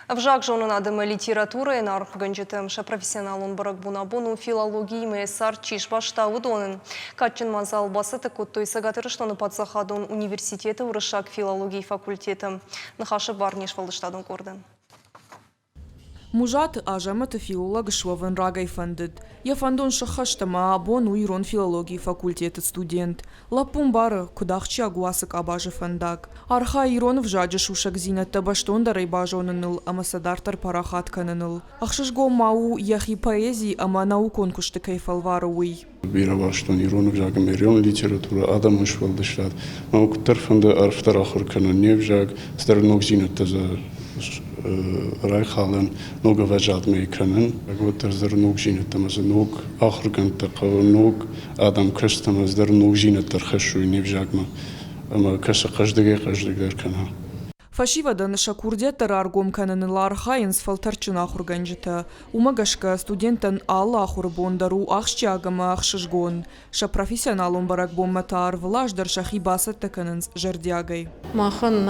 Вжак жонын адымы литература нар гынжытымша профессионалун барак бунабуну филологии месар чиш баштавы донын. Катчин мазал басыты куттой сагатырыштаны подсахадун университеты урышак филологии факультетом. Нахашы барниш валдыштадун кордын. Мужат ажаматы филолог швовен рагай фандыд. Я фандон шахаштама абон уйрон филологии факультеты студент. Лапун бары кудахчи агуасык абажы фандак. Арха ирон вжаджы шушак зинатта баштондарай бажоныныл, ама садартар парахатканыныл. Ахшышго мау яхи поэзии, ама наукон кушты кайфалвары уй. Бира баштон ирон вжаг мерион литература адам ушвалдыштад. Маукуттар фанды арфтар ахырканын не вжаг старнок зинатта за Райхален много вежат ми können. Вот der nog zien het, maar ze nog achterkant te gaan, nog Adam Christen, maar der nog zien het er geschoen niet zeg maar kassa каждый der kan. Фашивада наша курдета раргом кананылар хайнс фалтарчын ахурганжыта. Умагашка студентан алла ахурбондару ахшчагама ахшышгон. Ша профессионалун барак бомматар влаждар шахи басатта кананс жардягай. Махан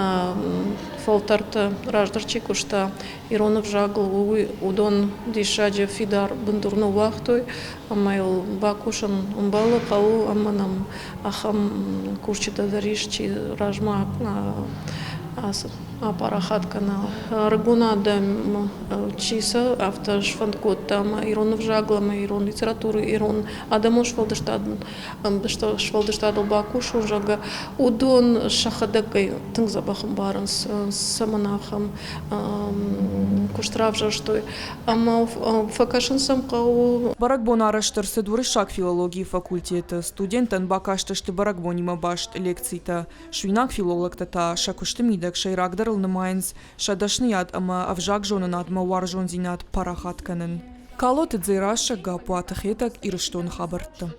фалтарта раждарчи кушта иронов жагл удон дишаджа фидар бандурну вахтой амайл бакушан умбалы калу аманам ахам курчита даришчи ражма апарахатка на рагуна дем чиса автор шванкот там иронов жаглама ирон литературы ирон адамош валдыштадын что швалдыштадыл бакушу жага удон шахадакай тың забахым барынс саманахам куштравжа что ама факашын самкау Баракбон араштырсы дурышак филологии факультета студентан бакаштышты баракбонима башт лекцийта швинак филологтата шакуштымидак шайрагдар Майнс, шадашният ама авжак жонанат мауар жонзинат парахатканын. Калоты дзейраша гапуатахетак ирыштон хабартты.